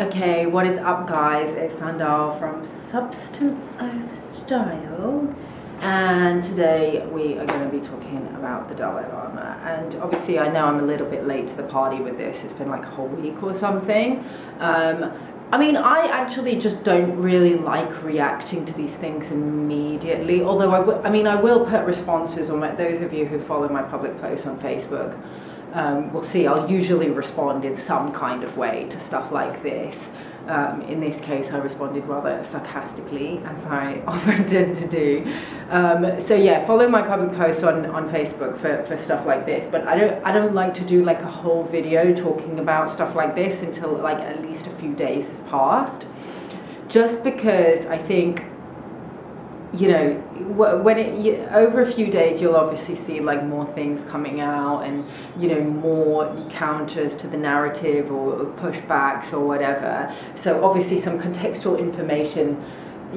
Okay, what is up, guys? It's Sandal from Substance Over Style, and today we are going to be talking about the Dalai Lama. And obviously I know I'm a little bit late to the party with this. It's been like a whole week or something. I mean, I actually just don't really like reacting to these things immediately, although I will put responses on those of you who follow my public posts on Facebook. We'll see, I'll usually respond in some kind of way to stuff like this. In this case, I responded rather sarcastically, as I often tend to do. So yeah, follow my public posts on Facebook for stuff like this. But I don't like to do like a whole video talking about stuff like this until like at least a few days has passed. Just because I think, you know, when over a few days, you'll obviously see like more things coming out, and you know, more counters to the narrative or pushbacks or whatever. So obviously some contextual information,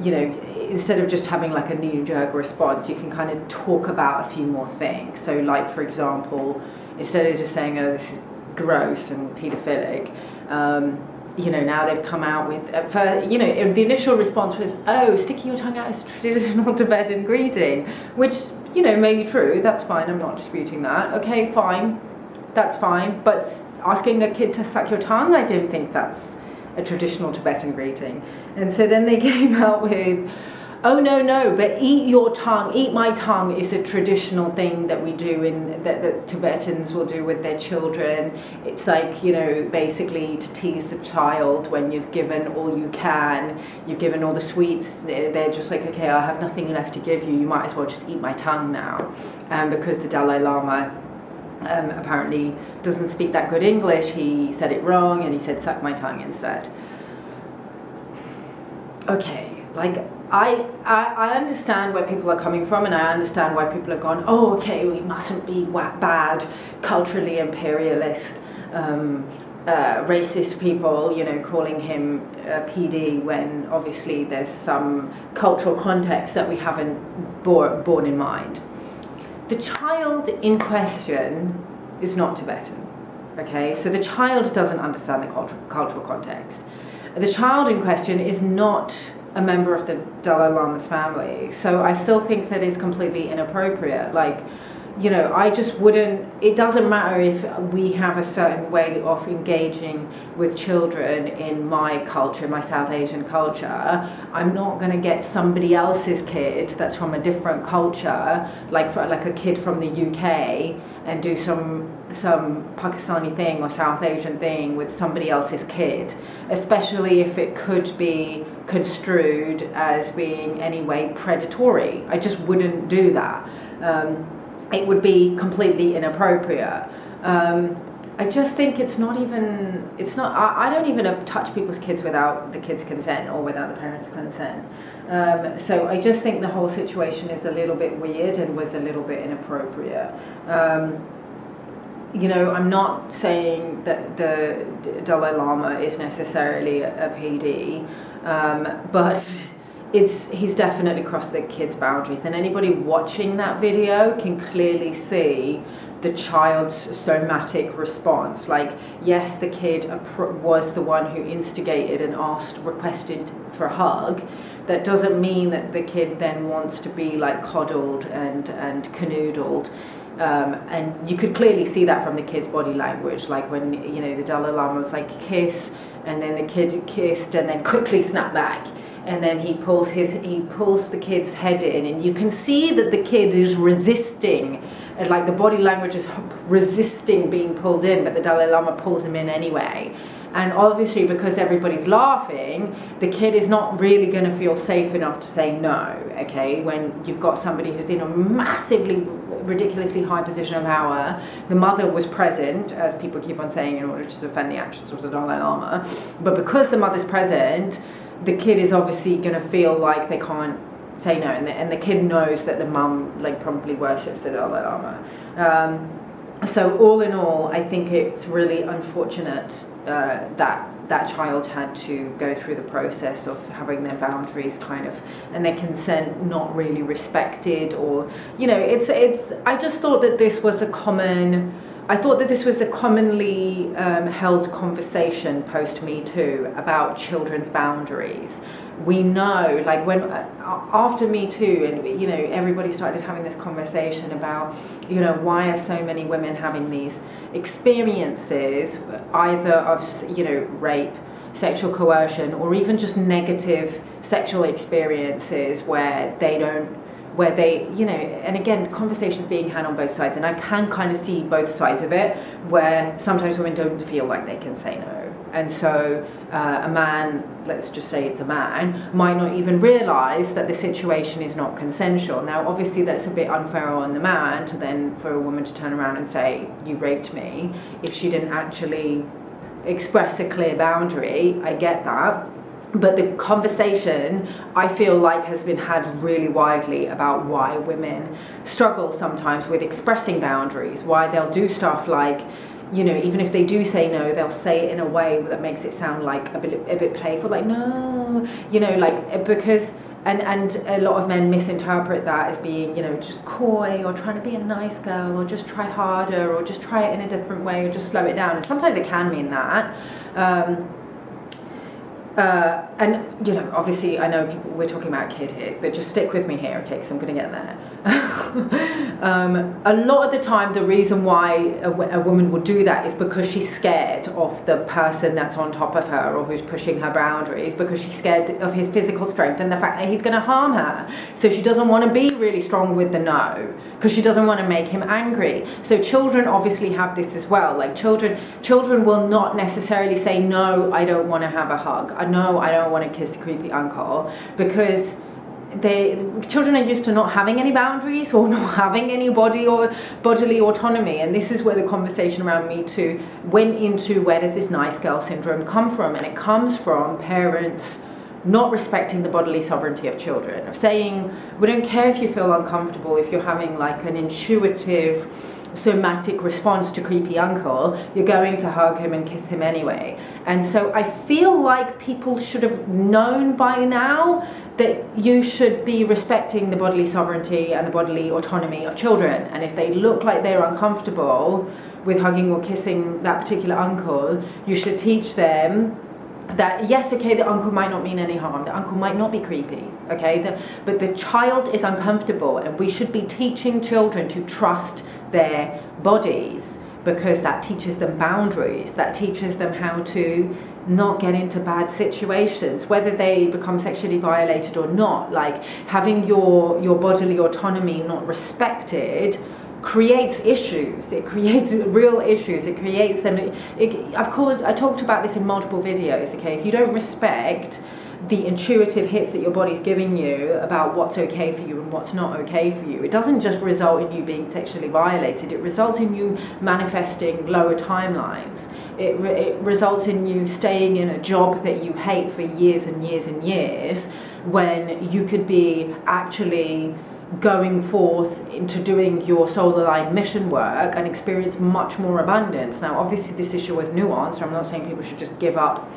you know, instead of just having like a knee-jerk response, you can kind of talk about a few more things. So like, for example, instead of just saying, oh, this is gross and paedophilic, you know, now they've come out with, you know, the initial response was, oh, sticking your tongue out is traditional Tibetan greeting, which, you know, may be true. That's fine. I'm not disputing that. Okay, fine. That's fine. But asking a kid to suck your tongue, I don't think that's a traditional Tibetan greeting. And so then they came out with, oh, no, but eat your tongue, eat my tongue is a traditional thing that we do that Tibetans will do with their children. It's like, you know, basically to tease the child when you've given all you can, you've given all the sweets, they're just like, okay, I have nothing left to give you, you might as well just eat my tongue now. Because the Dalai Lama apparently doesn't speak that good English, he said it wrong and he said suck my tongue instead. Okay, like, I understand where people are coming from, and I understand why people have gone, oh, okay, we mustn't be bad, culturally imperialist, racist people, you know, calling him PD when obviously there's some cultural context that we haven't borne in mind. The child in question is not Tibetan, okay? So the child doesn't understand the cultural context. The child in question is not a member of the Dalai Lama's family. So I still think that is completely inappropriate. Like, you know, I just wouldn't, it doesn't matter if we have a certain way of engaging with children in my culture, my South Asian culture. I'm not going to get somebody else's kid that's from a different culture, like a kid from the UK, and do some Pakistani thing or South Asian thing with somebody else's kid, especially if it could be construed as being anyway predatory. I just wouldn't do that. It would be completely inappropriate. I just think I don't even touch people's kids without the kids' consent or without the parents' consent. So I just think the whole situation is a little bit weird and was a little bit inappropriate. You know, I'm not saying that the Dalai Lama is necessarily a PD, but he's definitely crossed the kids' boundaries, and anybody watching that video can clearly see the child's somatic response. Like, yes, the kid was the one who instigated and requested for a hug. That doesn't mean that the kid then wants to be like coddled and canoodled. And you could clearly see that from the kid's body language, like when, you know, the Dalai Lama was like, kiss, and then the kid kissed and then quickly snapped back, and then he pulls the kid's head in, and you can see that the kid is resisting, and like the body language is resisting being pulled in, but the Dalai Lama pulls him in anyway. And obviously, because everybody's laughing, the kid is not really going to feel safe enough to say no, okay? When you've got somebody who's in a massively, ridiculously high position of power, the mother was present, as people keep on saying, in order to defend the actions of the Dalai Lama. But because the mother's present, the kid is obviously going to feel like they can't say no. And the kid knows that the mum, like, probably worships the Dalai Lama. So all in all, I think it's really unfortunate that child had to go through the process of having their boundaries kind of, and their consent not really respected, or, you know, it's I just thought that this was a common I thought that this was a commonly held conversation post Me Too about children's boundaries. We know, like when after Me Too, and you know, everybody started having this conversation about, you know, why are so many women having these experiences, either of, you know, rape, sexual coercion, or even just negative sexual experiences where they, you know, and again, the conversation's being had on both sides, and I can kind of see both sides of it, where sometimes women don't feel like they can say no. And so a man, let's just say it's a man, might not even realise that the situation is not consensual. Now, obviously, that's a bit unfair on the man to then, for a woman to turn around and say, you raped me, if she didn't actually express a clear boundary. I get that. But the conversation, I feel like, has been had really widely about why women struggle sometimes with expressing boundaries, why they'll do stuff like, you know, even if they do say no, they'll say it in a way that makes it sound like a bit playful, like, no, you know, like, because, and a lot of men misinterpret that as being, you know, just coy, or trying to be a nice girl, or just try harder, or just try it in a different way, or just slow it down. And sometimes it can mean that. And, you know, obviously I know we're talking about a kid here, but just stick with me here, okay, because I'm going to get there. A lot of the time, the reason why a woman will do that is because she's scared of the person that's on top of her, or who's pushing her boundaries, because she's scared of his physical strength and the fact that he's going to harm her. So she doesn't want to be really strong with the no, because she doesn't want to make him angry. So children obviously have this as well. Like children will not necessarily say, no, I don't want to have a hug. No, I don't want to kiss the creepy uncle, because children are used to not having any boundaries, or not having any bodily autonomy. And this is where the conversation around Me Too went into, where does this nice girl syndrome come from? And it comes from parents not respecting the bodily sovereignty of children, of saying, we don't care if you feel uncomfortable, if you're having like an intuitive somatic response to creepy uncle, you're going to hug him and kiss him anyway. And so I feel like people should have known by now that you should be respecting the bodily sovereignty and the bodily autonomy of children. And if they look like they're uncomfortable with hugging or kissing that particular uncle, you should teach them that, yes, okay, the uncle might not mean any harm, the uncle might not be creepy, okay, but the child is uncomfortable, and we should be teaching children to trust their bodies, because that teaches them boundaries, that teaches them how to not get into bad situations, whether they become sexually violated or not. Like, having your bodily autonomy not respected creates issues. It creates real issues. It creates them. Of course, I talked about this in multiple videos, okay? If you don't respect the intuitive hits that your body's giving you about what's okay for you and what's not okay for you, it doesn't just result in you being sexually violated. It results in you manifesting lower timelines. It results in you staying in a job that you hate for years and years and years, when you could be actually going forth into doing your soul-aligned mission work and experience much more abundance. Now, obviously, this issue is nuanced. I'm not saying people should just give up,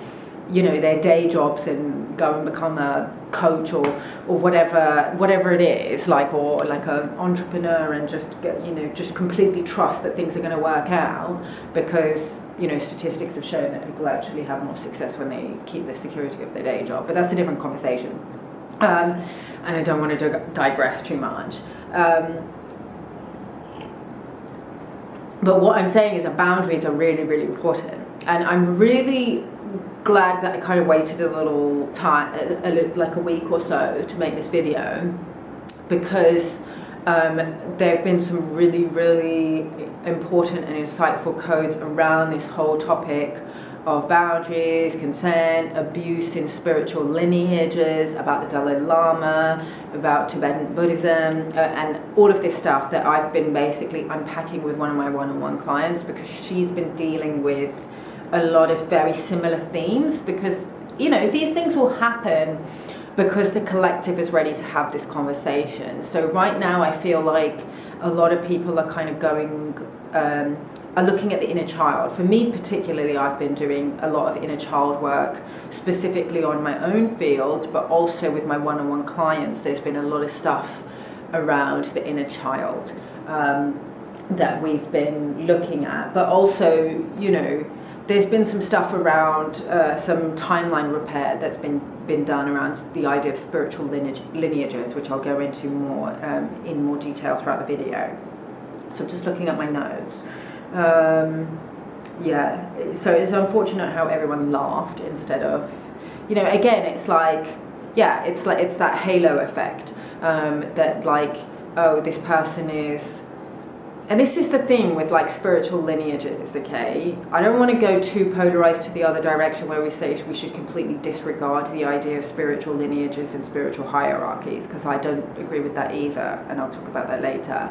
you know, their day jobs and go and become a coach or whatever it is, like, or like an entrepreneur, and just get, you know, just completely trust that things are going to work out, because, you know, statistics have shown that people actually have more success when they keep the security of their day job. But that's a different conversation. And I don't want to digress too much. But what I'm saying is that boundaries are really, really important. And I'm really glad that I kind of waited a little time, like a week or so, to make this video, because there have been some really, really important and insightful codes around this whole topic of boundaries, consent, abuse in spiritual lineages, about the Dalai Lama, about Tibetan Buddhism, and all of this stuff that I've been basically unpacking with one of my one-on-one clients, because she's been dealing with a lot of very similar themes, because, you know, these things will happen because the collective is ready to have this conversation. So right now I feel like a lot of people are kind of going, are looking at the inner child. For me particularly, I've been doing a lot of inner child work, specifically on my own field, but also with my one-on-one clients. There's been a lot of stuff around the inner child. that we've been looking at, but also, you know, there's been some stuff around some timeline repair that's been done around the idea of spiritual lineages, which I'll go into more in more detail throughout the video. So just looking at my notes. Yeah, so it's unfortunate how everyone laughed instead of, you know, again, it's like, yeah, it's that halo effect, that like, oh, this person is. And this is the thing with like spiritual lineages, okay? I don't want to go too polarized to the other direction where we say we should completely disregard the idea of spiritual lineages and spiritual hierarchies, because I don't agree with that either, and I'll talk about that later.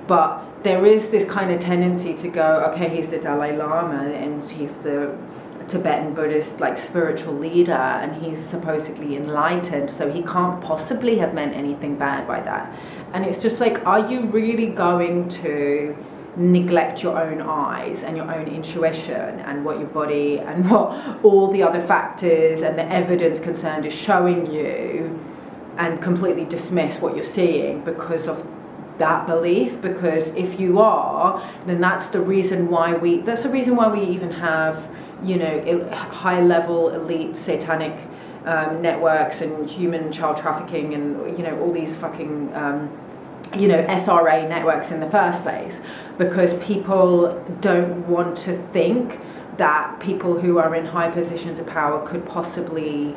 But there is this kind of tendency to go, okay, he's the Dalai Lama and he's the Tibetan Buddhist like spiritual leader and he's supposedly enlightened, so he can't possibly have meant anything bad by that. And it's just like, are you really going to neglect your own eyes and your own intuition and what your body and what all the other factors and the evidence concerned is showing you, and completely dismiss what you're seeing because of that belief? Because if you are, then that's the reason why we even have, you know, high level elite satanic networks and human child trafficking and, you know, all these fucking you know, SRA networks in the first place, because people don't want to think that people who are in high positions of power could possibly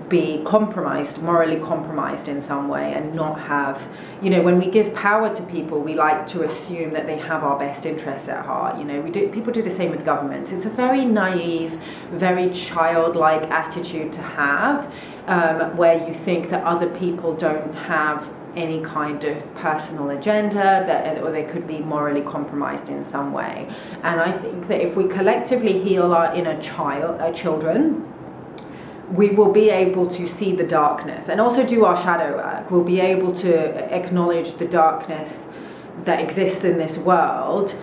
be compromised, morally compromised in some way, and not have, you know, when we give power to people, we like to assume that they have our best interests at heart. You know, people do the same with governments. It's a very naive, very childlike attitude to have, where you think that other people don't have any kind of personal agenda, or they could be morally compromised in some way. And I think that if we collectively heal our inner children, we will be able to see the darkness and also do our shadow work. We'll be able to acknowledge the darkness that exists in this world.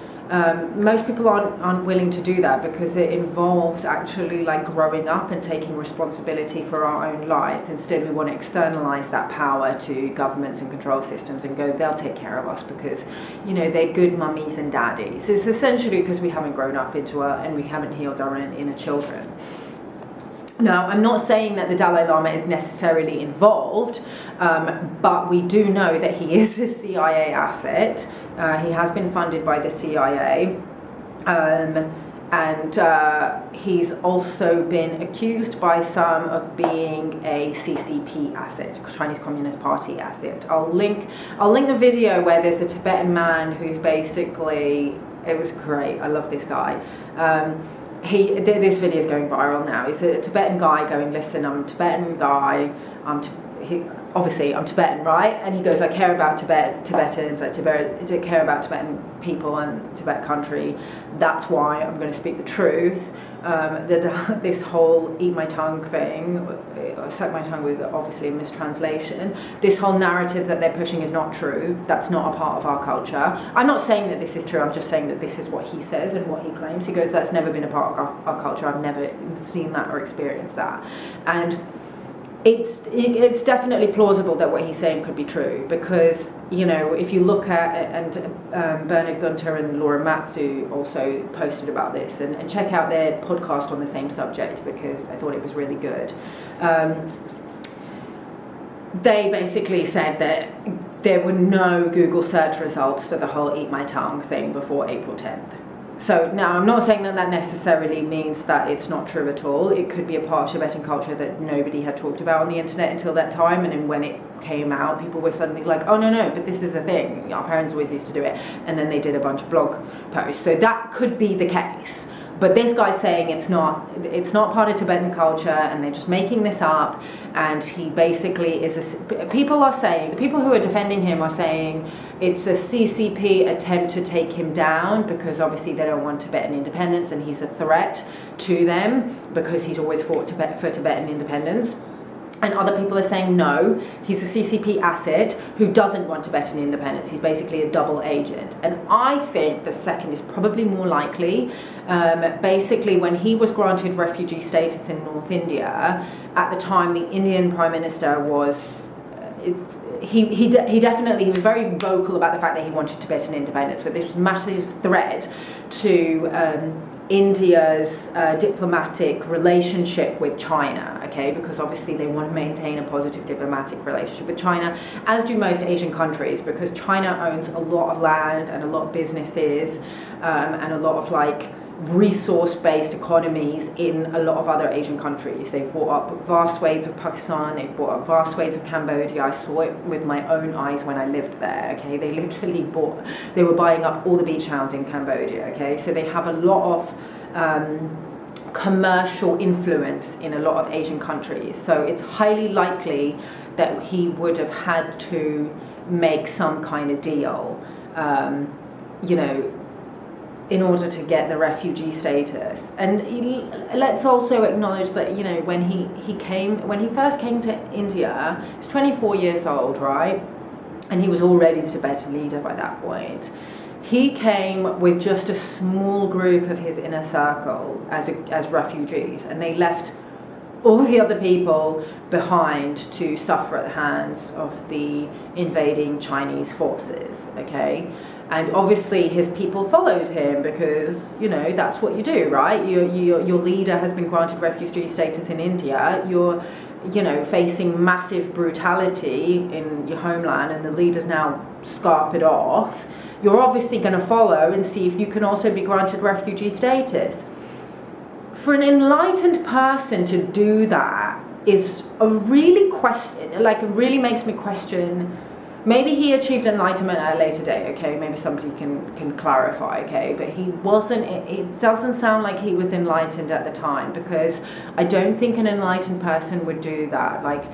Most people aren't willing to do that because it involves actually like growing up and taking responsibility for our own lives. Instead, we want to externalize that power to governments and control systems and go, they'll take care of us because, you know, they're good mummies and daddies. It's essentially because we haven't grown up and we haven't healed our own inner children. Now, I'm not saying that the Dalai Lama is necessarily involved, but we do know that he is a CIA asset. He has been funded by the CIA, and he's also been accused by some of being a CCP asset, Chinese Communist Party asset. I'll link the video where there's a Tibetan man who's basically, it was great, I love this guy. This video is going viral now. He's a Tibetan guy going, listen, I'm a Tibetan guy, obviously I'm Tibetan, right? And he goes, I care about Tibetans, I care about Tibetan people and Tibet country. That's why I'm going to speak the truth. This whole eat my tongue thing, suck my tongue with obviously a mistranslation, this whole narrative that they're pushing is not true. That's not a part of our culture. I'm not saying that this is true, I'm just saying that this is what he says and what he claims. He goes, that's never been a part of our culture. I've never seen that or experienced that. And it's definitely plausible that what he's saying could be true, because, you know, if you look at, and Bernard Gunter and Laura Matsu also posted about this, and check out their podcast on the same subject because I thought it was really good. They basically said that there were no Google search results for the whole eat my tongue thing before April 10th. So now I'm not saying that necessarily means that it's not true at all. It could be a part of Tibetan culture that nobody had talked about on the internet until that time, and then when it came out, people were suddenly like, oh no, but this is a thing. Our parents always used to do it, and then they did a bunch of blog posts. So that could be the case. But this guy's saying it's not part of Tibetan culture, and they're just making this up. And he basically is the people who are defending him are saying it's a CCP attempt to take him down because obviously they don't want Tibetan independence, and he's a threat to them because he's always fought for Tibetan independence. And other people are saying no, he's a CCP asset who doesn't want Tibetan independence. He's basically a double agent. And I think the second is probably more likely. Basically, when he was granted refugee status in North India, at the time the Indian Prime Minister was he definitely was very vocal about the fact that he wanted Tibetan independence, but this was a massive threat to India's diplomatic relationship with China, okay, because obviously they want to maintain a positive diplomatic relationship with China, as do most Asian countries, because China owns a lot of land and a lot of businesses and a lot of like resource-based economies in a lot of other Asian countries. They've bought up vast swathes of Pakistan, they've bought up vast swathes of Cambodia. I saw it with my own eyes when I lived there, okay. They literally they were buying up all the beach towns in Cambodia, okay. So they have a lot of commercial influence in a lot of Asian countries. So it's highly likely that he would have had to make some kind of deal, you know, in order to get the refugee status. And let's also acknowledge that, you know, when he first came to India, he was 24 years old, right? And he was already the Tibetan leader by that point. He came with just a small group of his inner circle as refugees, and they left all the other people behind to suffer at the hands of the invading Chinese forces, okay? And obviously his people followed him because, you know, that's what you do, right? Your leader has been granted refugee status in India. You're, you know, facing massive brutality in your homeland, and the leader's now scarpered off. You're obviously going to follow and see if you can also be granted refugee status. For an enlightened person to do that is a really question, like, it really makes me question. Maybe he achieved enlightenment at a later date, okay? Maybe somebody can clarify, okay? But he wasn't, it doesn't sound like he was enlightened at the time, because I don't think an enlightened person would do that. Like,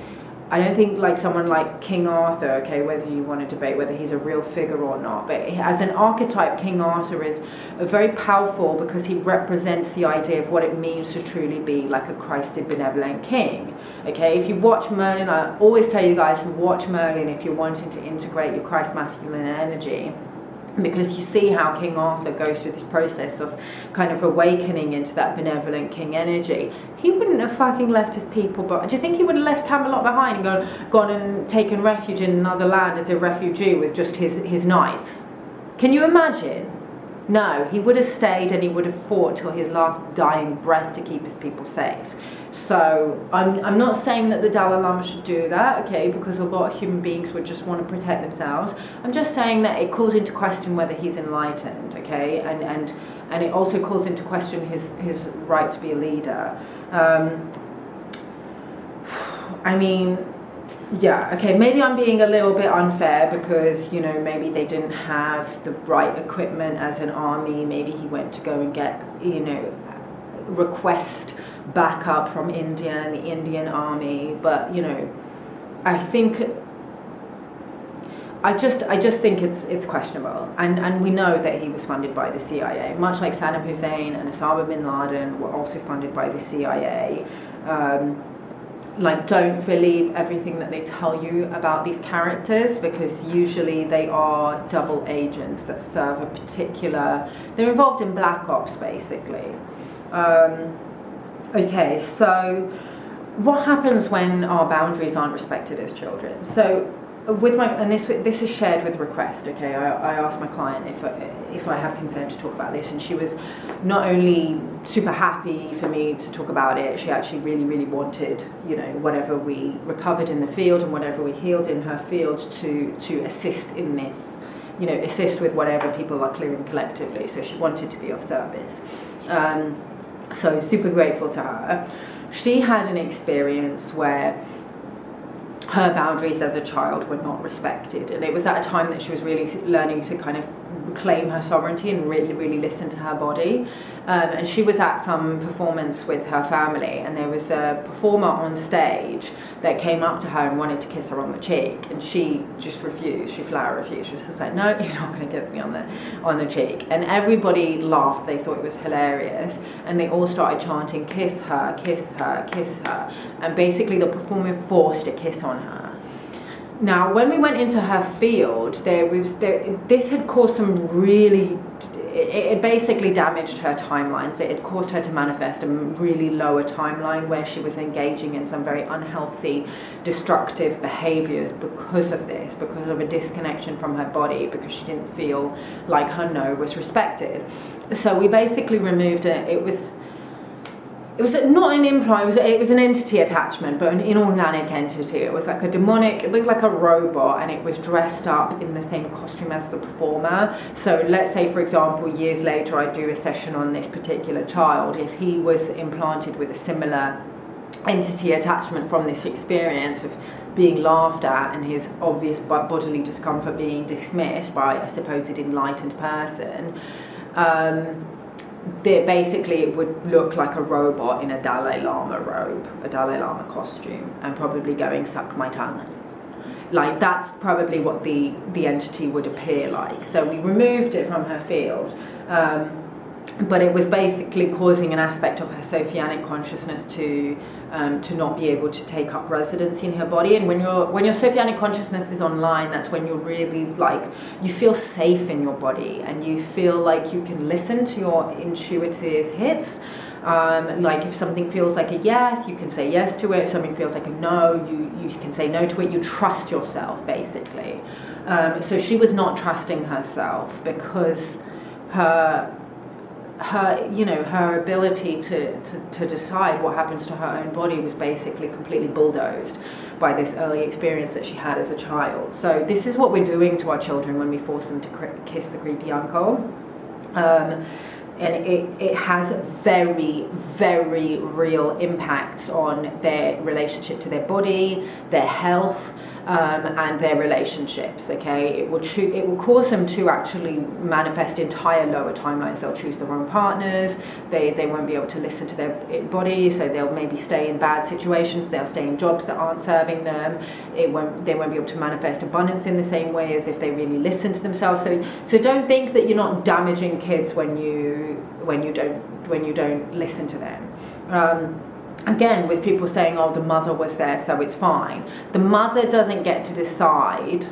I don't think like someone like King Arthur, okay, whether you want to debate whether he's a real figure or not, but as an archetype, King Arthur is very powerful because he represents the idea of what it means to truly be like a Christed benevolent king. Okay, if you watch Merlin, I always tell you guys to watch Merlin if you're wanting to integrate your Christ masculine energy, because you see how King Arthur goes through this process of kind of awakening into that benevolent king energy. He wouldn't have fucking left his people, but do you think he would have left Camelot behind and gone and taken refuge in another land as a refugee with just his knights? Can you imagine? No, he would have stayed and he would have fought till his last dying breath to keep his people safe. So I'm not saying that the Dalai Lama should do that, okay, because a lot of human beings would just want to protect themselves. I'm just saying that it calls into question whether he's enlightened, okay, and it also calls into question his right to be a leader. I mean, yeah, okay, maybe I'm being a little bit unfair because, you know, maybe they didn't have the right equipment as an army. Maybe he went to go and get, you know, request backup from India and the Indian army. But, you know, I just think it's questionable, and we know that he was funded by the CIA, much like Saddam Hussein and Osama bin Laden were also funded by the CIA. Like, don't believe everything that they tell you about these characters, because usually they are double agents that serve a particular, they're involved in black ops basically. Okay, so what happens when our boundaries aren't respected as children? So with my, and this is shared with request, okay, I asked my client if I have consent to talk about this, and she was not only super happy for me to talk about it, she actually really wanted, you know, whatever we recovered in the field and whatever we healed in her field to assist in this, you know, assist with whatever people are clearing collectively. So she wanted to be of service. So super grateful to her. She had an experience where her boundaries as a child were not respected, and it was at a time that she was really learning to kind of reclaim her sovereignty and really listen to her body. And she was at some performance with her family, and there was a performer on stage that came up to her and wanted to kiss her on the cheek, and she just refused. She flat refused. She was just like, no, you're not going to kiss me on the cheek. And everybody laughed. They thought it was hilarious, and they all started chanting, kiss her, kiss her, kiss her, and basically the performer forced a kiss on her. Now, when we went into her field, this had caused some really it basically damaged her timelines. It caused her to manifest a really lower timeline where she was engaging in some very unhealthy, destructive behaviors because of this, because of a disconnection from her body, because she didn't feel like her no was respected. So we basically removed it. It was not an implant, it was an entity attachment, but an inorganic entity. It was like a demonic, it looked like a robot, and it was dressed up in the same costume as the performer. So let's say, for example, years later I do a session on this particular child. If he was implanted with a similar entity attachment from this experience of being laughed at and his obvious bodily discomfort being dismissed by a supposed enlightened person, basically it would look like a robot in a Dalai Lama robe, a Dalai Lama costume, and probably going, suck my tongue. Like, that's probably what the entity would appear like. So we removed it from her field, but it was basically causing an aspect of her Sophianic consciousness to not be able to take up residence in her body. And when your Sophianic consciousness is online, that's when you're really like, you feel safe in your body, and you feel like you can listen to your intuitive hits. Like if something feels like a yes, you can say yes to it. If something feels like a no, you can say no to it. You trust yourself, basically. So she was not trusting herself because her ability to decide what happens to her own body was basically completely bulldozed by this early experience that she had as a child. So this is what we're doing to our children when we force them to kiss the creepy uncle. And it has very, very real impacts on their relationship to their body, their health, and their relationships. Okay, it will cause them to actually manifest entire lower timelines. They'll choose the wrong partners. They won't be able to listen to their body, so they'll maybe stay in bad situations. They'll stay in jobs that aren't serving them. They won't be able to manifest abundance in the same way as if they really listen to themselves. So don't think that you're not damaging kids when you don't listen to them. Again, with people saying, oh, the mother was there, so it's fine. The mother doesn't get to decide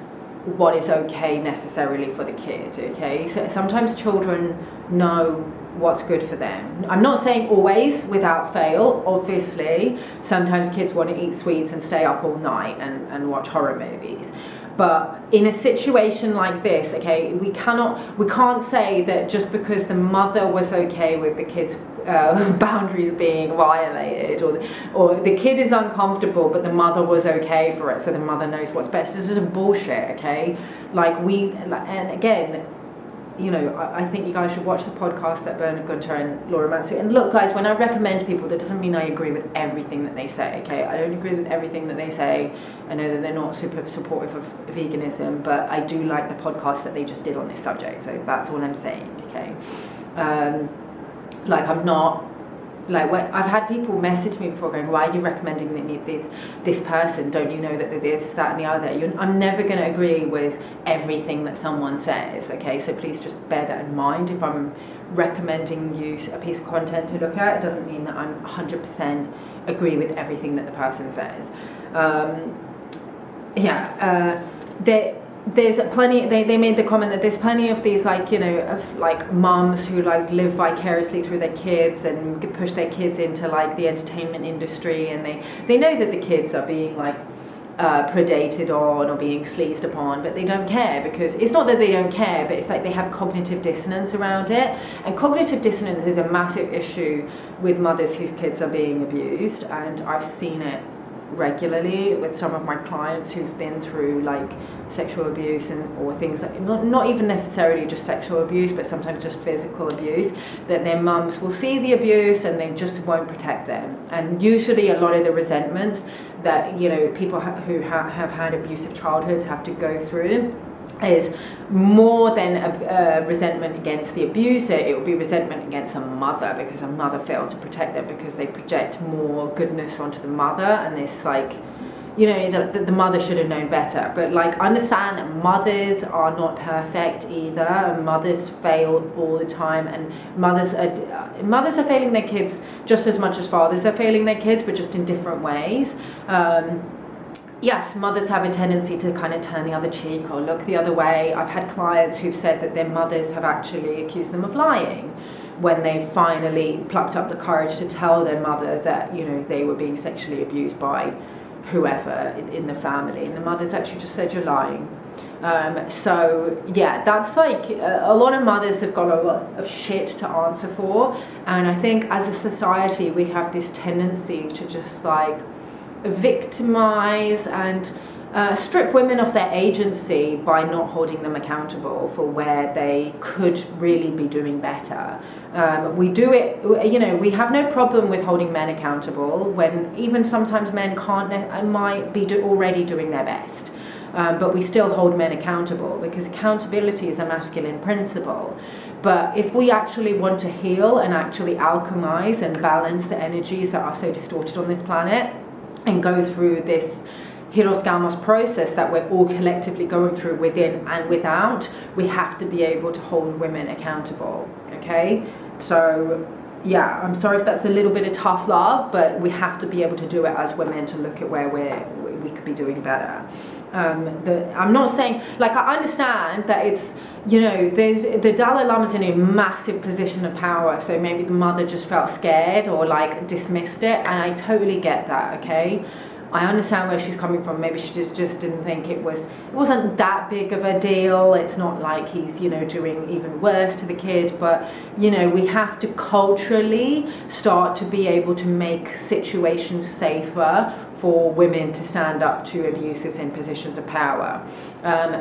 what is okay necessarily for the kid, okay? So sometimes children know what's good for them. I'm not saying always, without fail, obviously. Sometimes kids want to eat sweets and stay up all night and watch horror movies. But in a situation like this, okay, we can't say that just because the mother was okay with the kid's boundaries being violated, or the kid is uncomfortable but the mother was okay for it, so the mother knows what's best. This is a bullshit, okay? And again, I think you guys should watch the podcast that Bernard Gunter and Laura Mansfield. And look, guys, when I recommend people, that doesn't mean I agree with everything that they say, okay? I don't agree with everything that they say. I know that they're not super supportive of veganism, but I do like the podcast that they just did on this subject, so that's all I'm saying, okay? I'm not... I've had people message me before going, why are you recommending this person? Don't you know that they're this, that, and the other? I'm never going to agree with everything that someone says, okay? So please just bear that in mind. If I'm recommending you a piece of content to look at, it doesn't mean that I'm 100% agree with everything that the person says. There's plenty, they made the comment that there's plenty of these mums who live vicariously through their kids and push their kids into the entertainment industry, and they know that the kids are being predated on or being sleazed upon, but they don't care, because it's not that they don't care, but it's like they have cognitive dissonance around it. And cognitive dissonance is a massive issue with mothers whose kids are being abused, and I've seen it regularly with some of my clients who've been through sexual abuse or things like, not even necessarily just sexual abuse, but sometimes just physical abuse, that their mums will see the abuse and they just won't protect them. And usually a lot of the resentments that people who have had abusive childhoods have to go through is more than a resentment against the abuser. It will be resentment against a mother, because a mother failed to protect them, because they project more goodness onto the mother, and this the mother should have known better. But understand that mothers are not perfect either, and mothers fail all the time, and mothers are failing their kids just as much as fathers are failing their kids, but just in different ways. yes, mothers have a tendency to kind of turn the other cheek or look the other way. I've had clients who've said that their mothers have actually accused them of lying when they finally plucked up the courage to tell their mother that, you know, they were being sexually abused by whoever in the family, and the mother's actually just said, you're lying. So yeah, that's like a lot of mothers have got a lot of shit to answer for, and I think as a society we have this tendency to just like victimize and strip women of their agency by not holding them accountable for where they could really be doing better. We do it, you know, we have no problem with holding men accountable when even sometimes men can't and might be already doing their best. But we still hold men accountable because accountability is a masculine principle. But if we actually want to heal and actually alchemize and balance the energies that are so distorted on this planet and go through this Hirosgamos process that we're all collectively going through within and without, we have to be able to hold women accountable, okay? So yeah, I'm sorry if that's a little bit of tough love, but we have to be able to do it as women to look at where we could be doing better. I'm not saying, like, I understand that it's, you know, there's the Dalai Lama's in a massive position of power, so maybe the mother just felt scared or like dismissed it, and I totally get that, okay? I understand where she's coming from. Maybe she just didn't think it wasn't that big of a deal. It's not like he's, you know, doing even worse to the kid, but, you know, we have to culturally start to be able to make situations safer for women to stand up to abuses in positions of power.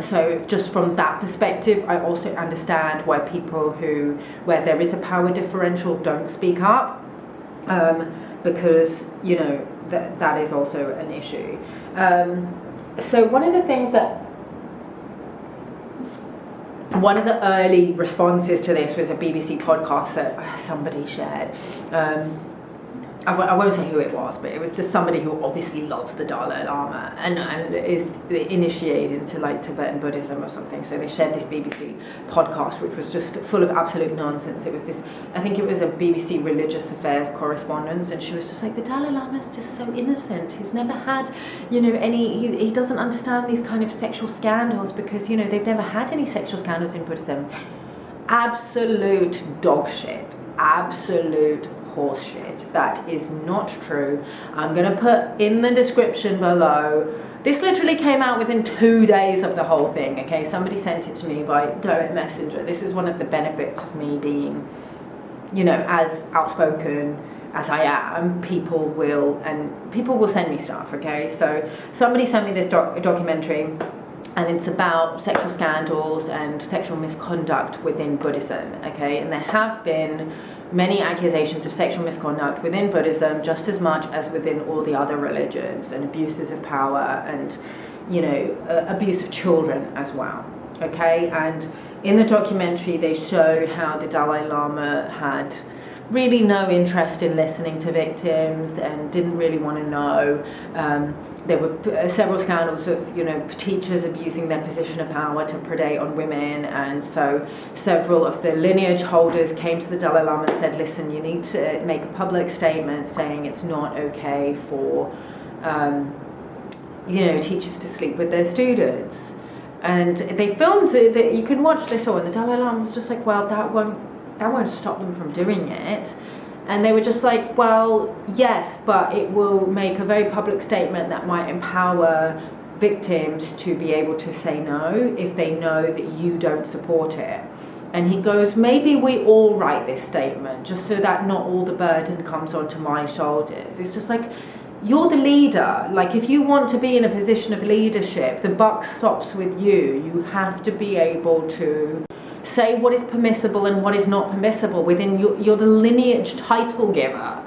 So just from that perspective, I also understand why people where there is a power differential don't speak up, because, you know, that is also an issue. So one of the early responses to this was a BBC podcast that somebody shared. I won't say who it was, but it was just somebody who obviously loves the Dalai Lama and is initiated into like Tibetan Buddhism or something. So they shared this BBC podcast, which was just full of absolute nonsense. It was this, I think it was a BBC religious affairs correspondent, and she was just like, the Dalai Lama is just so innocent. He's never had, you know, he doesn't understand these kind of sexual scandals because, you know, they've never had any sexual scandals in Buddhism. Absolute dog shit. Absolute horseshit. That is not true. I'm going to put in the description below. This literally came out within 2 days of the whole thing, okay? Somebody sent it to me by direct messenger. This is one of the benefits of me being, you know, as outspoken as I am. People will send me stuff, okay? So somebody sent me this documentary, and it's about sexual scandals and sexual misconduct within Buddhism, okay? And there have been many accusations of sexual misconduct within Buddhism, just as much as within all the other religions, and abuses of power and, you know, abuse of children as well, okay? And in the documentary, they show how the Dalai Lama had really no interest in listening to victims and didn't really want to know. There were several scandals of, you know, teachers abusing their position of power to predate on women, and so several of the lineage holders came to the Dalai Lama and said, listen, you need to make a public statement saying it's not okay for, you know, teachers to sleep with their students. And they filmed it, you can watch this all, and the Dalai Lama was just like, well, that won't stop them from doing it. And they were just like, well, yes, but it will make a very public statement that might empower victims to be able to say no if they know that you don't support it. And he goes, maybe we all write this statement just so that not all the burden comes onto my shoulders. It's just like, you're the leader. Like, if you want to be in a position of leadership, the buck stops with you. You have to be able to say what is permissible and what is not permissible within you're the lineage title giver.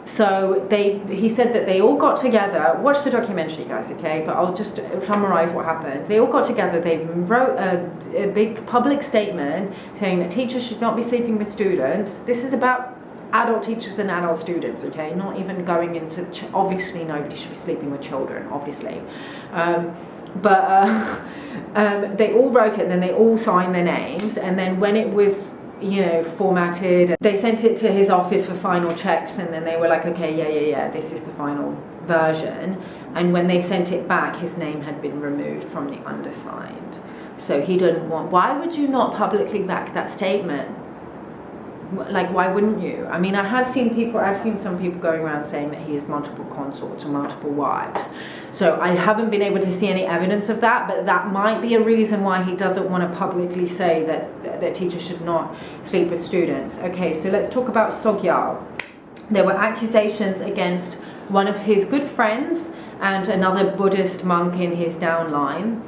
So he said that they all got together. Watch the documentary, guys, okay? But I'll just summarize what happened. They all got together. They wrote a big public statement saying that teachers should not be sleeping with students. This is about adult teachers and adult students, okay? Not even going into obviously nobody should be sleeping with children, obviously. But they all wrote it, and then they all signed their names, and then when it was formatted. They sent it to his office for final checks, and then they were like, okay, yeah, this is the final version. And when they sent it back, his name had been removed from the undersigned. So he didn't want. Why would you not publicly back that statement? Like, why wouldn't you? I mean, I've seen some people going around saying that he has multiple consorts or multiple wives. So I haven't been able to see any evidence of that, but that might be a reason why he doesn't want to publicly say that teachers should not sleep with students. Okay, so let's talk about Sogyal. There were accusations against one of his good friends and another Buddhist monk in his downline,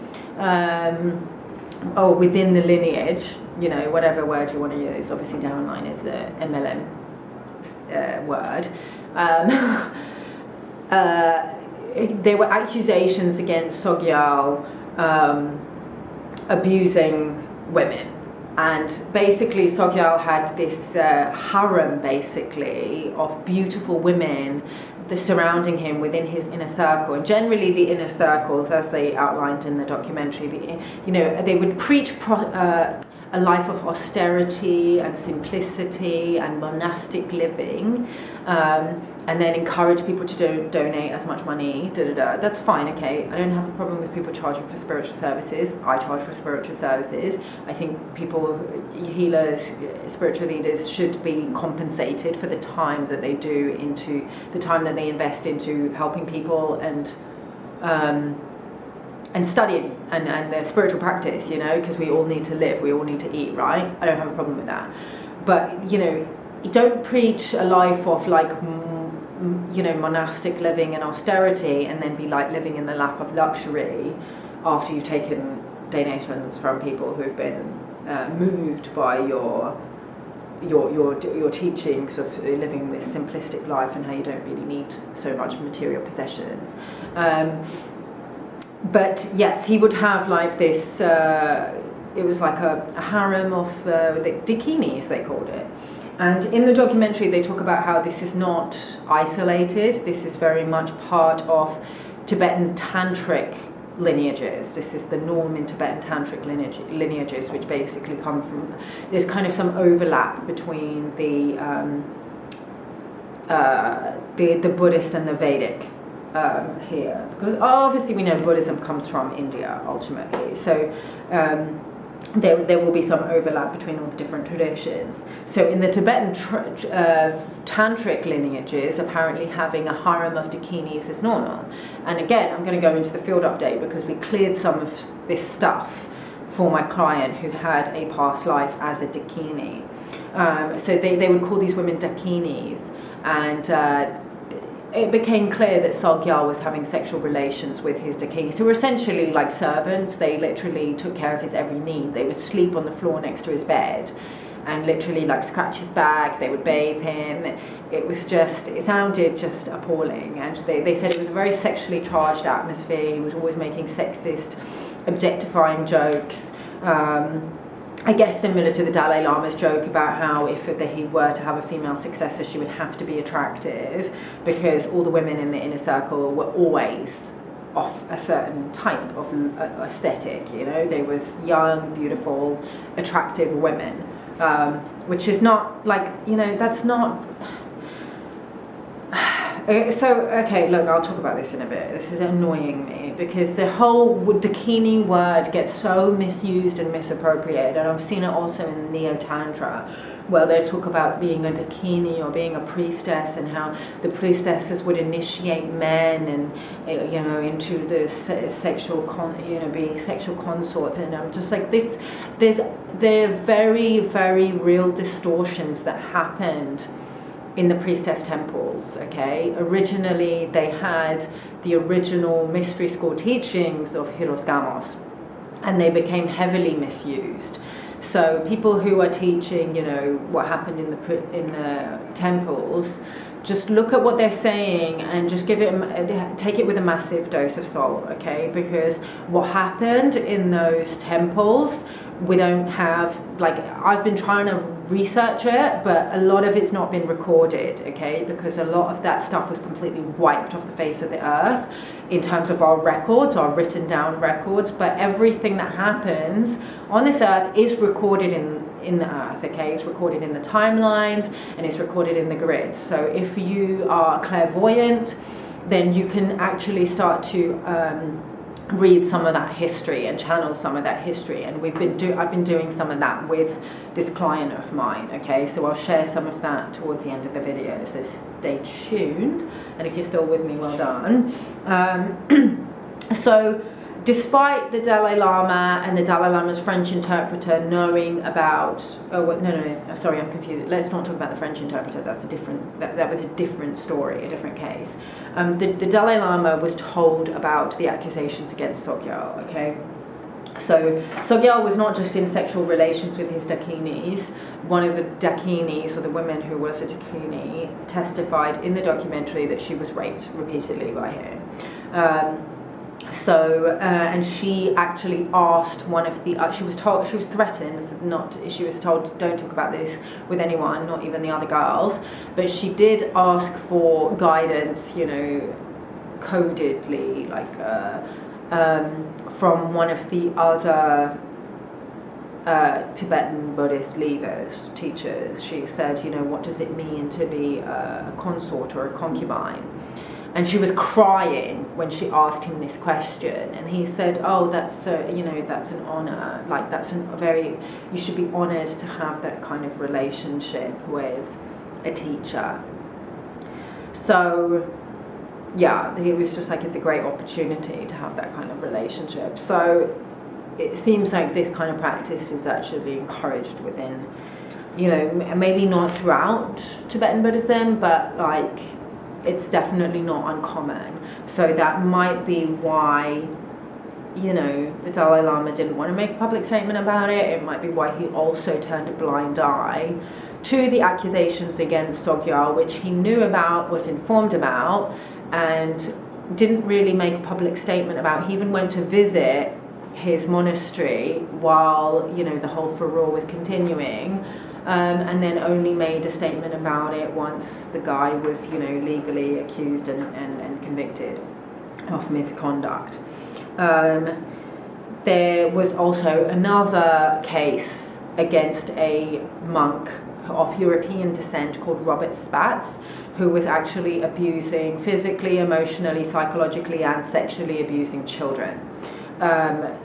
within the lineage, whatever word you want to use. Obviously downline is a MLM word. There were accusations against Sogyal abusing women. And basically Sogyal had this harem, basically, of beautiful women surrounding him within his inner circle. And generally the inner circles, as they outlined in the documentary, they would preach a life of austerity and simplicity and monastic living, and then encourage people to donate as much money. That's fine, okay. I don't have a problem with people charging for spiritual services. I charge for spiritual services. I think people, healers, spiritual leaders, should be compensated for the time that they invest into helping people and studying and their spiritual practice, because we all need to live, we all need to eat, right? I don't have a problem with that. But, you don't preach a life of monastic living and austerity and then be like living in the lap of luxury after you've taken donations from people who've been moved by your teachings of living this simplistic life and how you don't really need so much material possessions. But yes, he would have like this, it was like a harem of the Dakinis, they called it. And in the documentary they talk about how this is not isolated, this is very much part of Tibetan tantric lineages. This is the norm in Tibetan tantric lineages, which basically come from, there's kind of some overlap between the Buddhist and the Vedic here, because obviously we know Buddhism comes from India ultimately, so there will be some overlap between all the different traditions. So in the Tibetan tantric lineages, apparently having a harem of Dakinis is normal. And again, I'm going to go into the field update because we cleared some of this stuff for my client who had a past life as a Dakini. So they would call these women Dakinis, and it became clear that Sogyal was having sexual relations with his Dakinis, who were essentially like servants. They literally took care of his every need. They would sleep on the floor next to his bed and literally like scratch his back. They would bathe him. It sounded just appalling. And they said it was a very sexually charged atmosphere. He was always making sexist, objectifying jokes. I guess similar to the Dalai Lama's joke about how if he were to have a female successor, she would have to be attractive, because all the women in the inner circle were always of a certain type of aesthetic, they was young, beautiful, attractive women, which is not like, that's not... So, okay, look, I'll talk about this in a bit. This is annoying me because the whole Dakini word gets so misused and misappropriated, and I've seen it also in Neo-Tantra, where they talk about being a Dakini or being a priestess, and how the priestesses would initiate men and, into the sexual, being sexual consorts, and I'm just like, there are very, very real distortions that happened in the priestess temples, okay? Originally, they had the original mystery school teachings of Hirosgamos, and they became heavily misused. So people who are teaching, what happened in the temples, just look at what they're saying and just take it with a massive dose of salt, okay? Because what happened in those temples, we don't have, I've been trying to research it, but a lot of it's not been recorded, okay? Because a lot of that stuff was completely wiped off the face of the earth in terms of our records, our written down records, but everything that happens on this earth is recorded in the earth, okay? It's recorded in the timelines and it's recorded in the grids. So if you are clairvoyant, then you can actually start to read some of that history and channel some of that history. And I've been doing some of that with this client of mine, okay? So I'll share some of that towards the end of the video, so stay tuned. And if you're still with me, well done. So despite the Dalai Lama and the Dalai Lama's French interpreter knowing about, sorry, I'm confused. Let's not talk about the French interpreter. That's a different, that was a different story, a different case. The Dalai Lama was told about the accusations against Sogyal, okay? So Sogyal was not just in sexual relations with his Dakinis. One of the Dakinis, or the women who was a Dakini, testified in the documentary that she was raped repeatedly by him. And she actually asked one of the, she was threatened, she was told, don't talk about this with anyone, not even the other girls, but she did ask for guidance, you know, codedly, like, from one of the other Tibetan Buddhist leaders, teachers. She said, you know, what does it mean to be a consort or a concubine? And she was crying when she asked him this question, and he said, "Oh, that's you know, that's an honor. Like you should be honored to have that kind of relationship with a teacher." So, yeah, he was just like, it's a great opportunity to have that kind of relationship. So, it seems like this kind of practice is actually encouraged within, you know, maybe not throughout Tibetan Buddhism, but like, it's definitely not uncommon. So that might be why, you know, the Dalai Lama didn't want to make a public statement about it. It might be why he also turned a blind eye to the accusations against Sogyal, which he knew about, was informed about, and didn't really make a public statement about. He even went to visit his monastery while, you know, the whole furore was continuing. And then only made a statement about it once the guy was, you know, legally accused and convicted of misconduct. There was also another case against a monk of European descent called Robert Spatz, who was actually abusing physically, emotionally, psychologically, and sexually abusing children.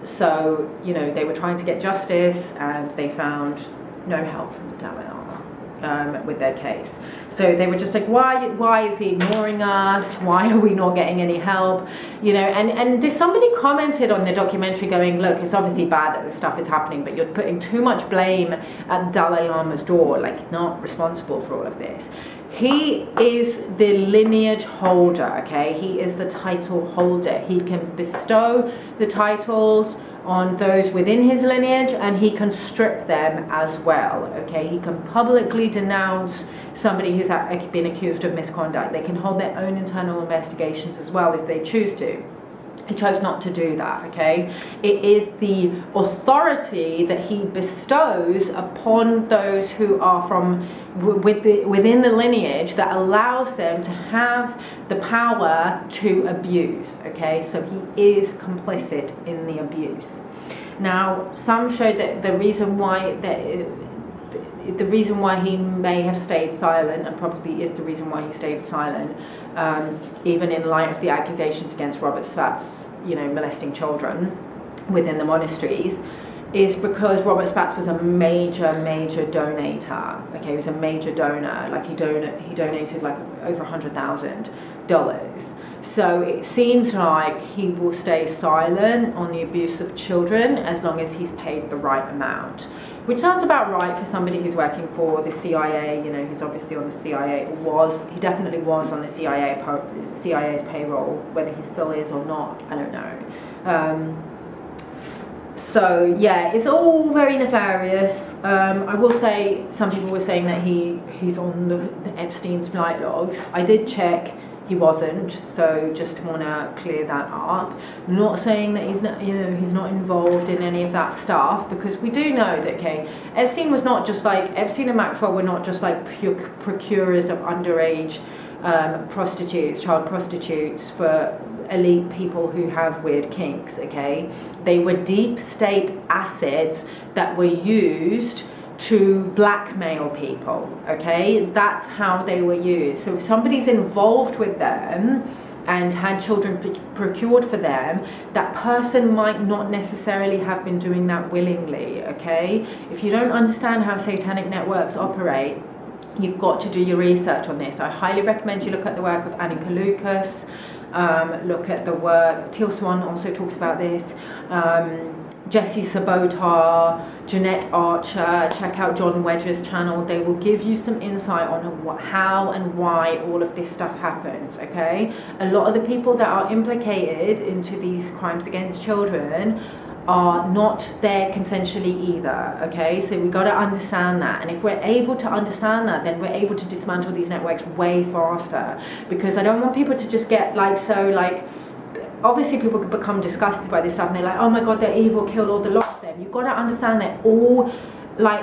So, you know, they were trying to get justice, and they found no help from the Dalai Lama with their case. So they were just like, why is he ignoring us? Why are we not getting any help? You know, and somebody commented on the documentary going, look, it's obviously bad that this stuff is happening, but you're putting too much blame at the Dalai Lama's door, like he's not responsible for all of this. He is the lineage holder, okay? He is the title holder. He can bestow the titles on those within his lineage, and he can strip them as well, okay? He can publicly denounce somebody who's been accused of misconduct. They can hold their own internal investigations as well if they choose to. He chose not to do that, okay? It is the authority that he bestows upon those who are from within the lineage that allows them to have the power to abuse, okay? So he is complicit in the abuse. Now, some show that the reason why he may have stayed silent, and probably is the reason why he stayed silent, even in light of the accusations against Robert Spatz, you know, molesting children within the monasteries, is because Robert Spatz was a major donator. Okay, he was a major donor. Like he donated like over $100,000. So it seems like he will stay silent on the abuse of children as long as he's paid the right amount, which sounds about right for somebody who's working for the CIA. You know, he's obviously on the CIA. He definitely was on the CIA's payroll. Whether he still is or not, I don't know. So yeah, it's all very nefarious. I will say, some people were saying that he's on the Epstein's flight logs. I did check. He wasn't, so just want to clear that up. I'm not saying that he's not, you know, he's not involved in any of that stuff, because we do know that, okay, Epstein and Maxwell were not just like procurers of underage prostitutes, child prostitutes for elite people who have weird kinks, okay? They were deep state assets that were used to blackmail people, okay? That's how they were used. So if somebody's involved with them and had children procured for them, that person might not necessarily have been doing that willingly, okay? If you don't understand how satanic networks operate, you've got to do your research on this. I highly recommend you look at the work of Annika Lucas, look at the work, Teal Swan also talks about this, Jessie Sabotar, Jeanette Archer, check out John Wedge's channel. They will give you some insight on how and why all of this stuff happens, okay? A lot of the people that are implicated into these crimes against children are not there consensually either, okay? So we got to understand that, and if we're able to understand that, then we're able to dismantle these networks way faster, because I don't want people to just get obviously people could become disgusted by this stuff and they're like, oh my god, they're evil, kill all the lot of them. You've got to understand they're all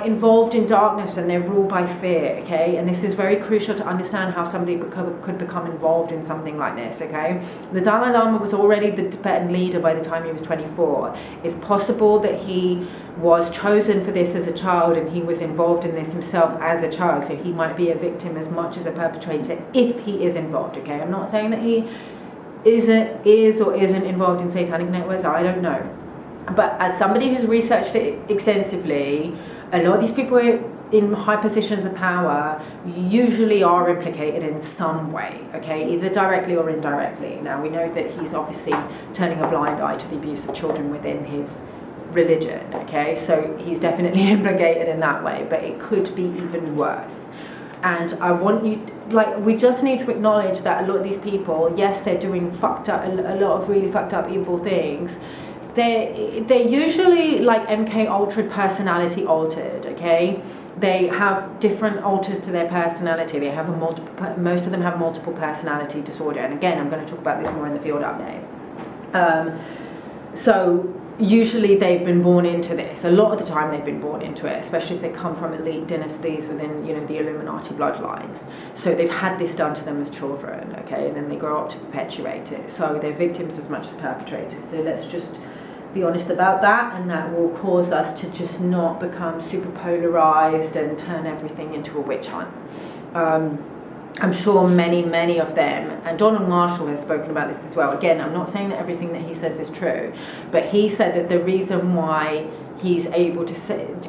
involved in darkness and they're ruled by fear, okay? And this is very crucial to understand how somebody could become involved in something like this, okay? The Dalai Lama was already the Tibetan leader by the time he was 24. It's possible that he was chosen for this as a child and he was involved in this himself as a child, so he might be a victim as much as a perpetrator if he is involved, okay? I'm not saying that he is or isn't involved in satanic networks, I don't know. But as somebody who's researched it extensively, a lot of these people in high positions of power usually are implicated in some way, okay, either directly or indirectly. Now we know that he's obviously turning a blind eye to the abuse of children within his religion, okay, so he's definitely implicated in that way, but it could be even worse. And I want you, we just need to acknowledge that a lot of these people, yes, they're doing a lot of really fucked up evil things. They're usually like MK Ultra personality altered, okay? They have different alters to their personality. They have most of them have multiple personality disorder. And again, I'm going to talk about this more in the field update. So usually they've been born into this. A lot of the time they've been born into it, especially if they come from elite dynasties within, the Illuminati bloodlines. So they've had this done to them as children, okay, and then they grow up to perpetuate it. So they're victims as much as perpetrators. So let's just be honest about that, and that will cause us to just not become super polarized and turn everything into a witch hunt. I'm sure many of them, and Donald Marshall has spoken about this as well. Again, I'm not saying that everything that he says is true, but he said that the reason why he's able to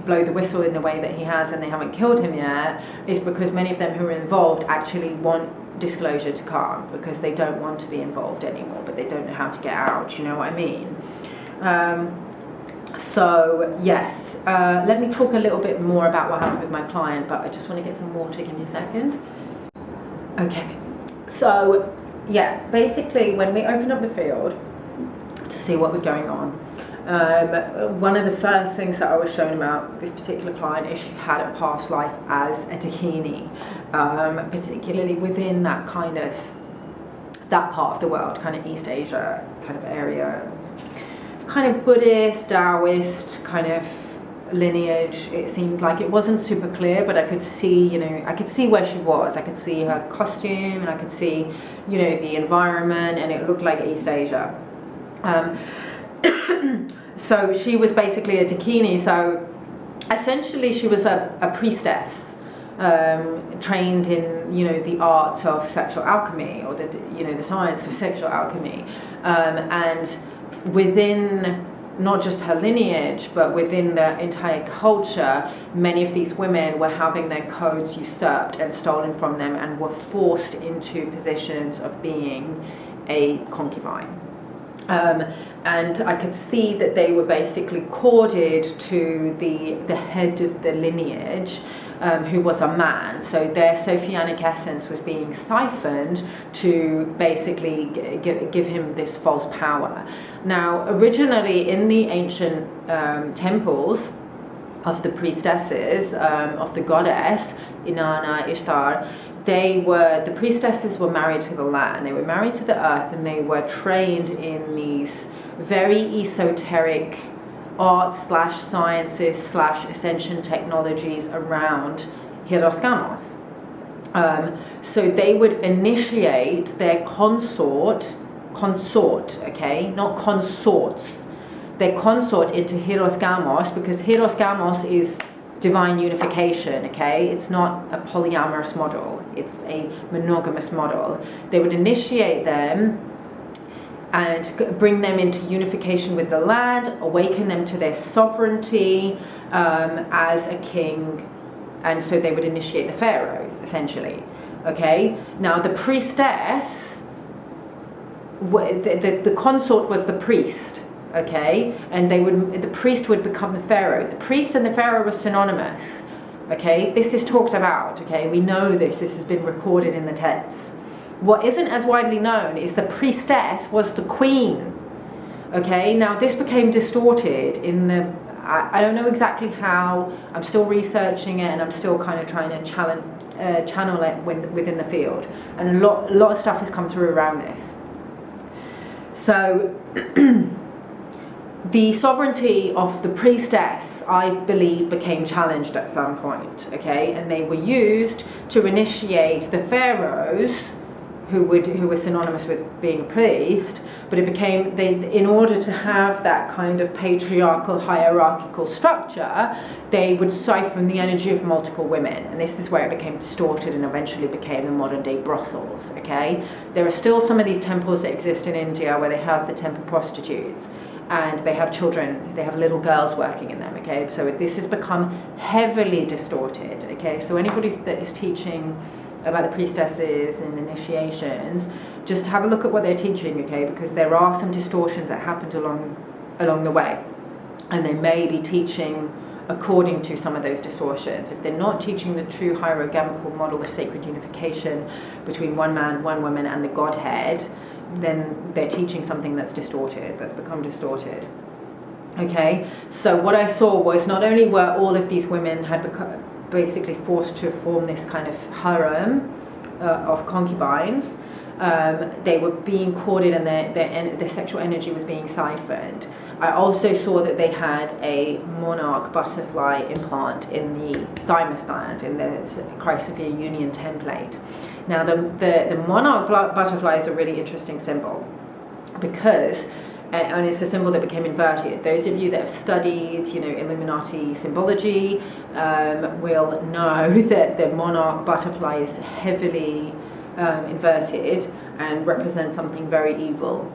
blow the whistle in the way that he has and they haven't killed him yet is because many of them who are involved actually want disclosure to come, because they don't want to be involved anymore, but they don't know how to get out, you know what I mean? So yes, let me talk a little bit more about what happened with my client, but I just want to get some water. Give me a second. Okay, so yeah, basically when we opened up the field to see what was going on, one of the first things that I was shown about this particular client is she had a past life as a Dakini, particularly within that part of the world, kind of East Asia kind of area, kind of Buddhist, Taoist kind of lineage. It seemed like it wasn't super clear, but I could see, I could see where she was. I could see her costume and I could see, the environment, and it looked like East Asia. So she was basically a Dakini. So essentially she was a priestess, trained in, the arts of sexual alchemy, or the science of sexual alchemy, and within not just her lineage, but within the entire culture, many of these women were having their codes usurped and stolen from them and were forced into positions of being a concubine. And I could see that they were basically corded to the head of the lineage, who was a man. So their Sophianic essence was being siphoned to basically give him this false power. Now, originally in the ancient temples of the priestesses, of the goddess, Inanna, Ishtar, the priestesses were married to the land, they were married to the earth, and they were trained in these very esoteric art/sciences/ascension technologies around Hieroskamos. So they would initiate their consort, okay, not consorts, their consort into Hieroskamos, because Hieroskamos is divine unification, okay? It's not a polyamorous model, it's a monogamous model. They would initiate them and bring them into unification with the land, awaken them to their sovereignty as a king, and so they would initiate the pharaohs, essentially, okay? Now the priestess, the consort was the priest, okay, and the priest would become the pharaoh. The priest and the pharaoh were synonymous, okay. This is talked about, okay. We know this has been recorded in the texts. What isn't as widely known is the priestess was the queen, okay. Now this became distorted in the, I don't know exactly how. I'm still researching it, and I'm still kind of trying to channel it within the field, and a lot of stuff has come through around this. So the sovereignty of the priestess, I believe, became challenged at some point, okay, and they were used to initiate the pharaohs, who were synonymous with being a priest, but it became, in order to have that kind of patriarchal hierarchical structure, they would siphon the energy of multiple women, and this is where it became distorted and eventually became the modern day brothels, okay. There are still some of these temples that exist in India where they have the temple prostitutes, and they have children, they have little girls working in them, okay. So this has become heavily distorted, okay. So anybody that is teaching about the priestesses and initiations, just have a look at what they're teaching, okay, because there are some distortions that happened along the way, and they may be teaching according to some of those distortions. If they're not teaching the true hierogamical model of sacred unification between one man, one woman, and the Godhead, then they're teaching something that's distorted, that's become distorted. Okay, so what I saw was not only were all of these women had become basically forced to form this kind of harem of concubines, they were being courted, and their sexual energy was being siphoned. I also saw that they had a monarch butterfly implant in the thymus gland, in the Chrysosphere Union template. Now the monarch butterfly is a really interesting symbol, because and it's a symbol that became inverted. Those of you that have studied, Illuminati symbology will know that the monarch butterfly is heavily inverted and represents something very evil.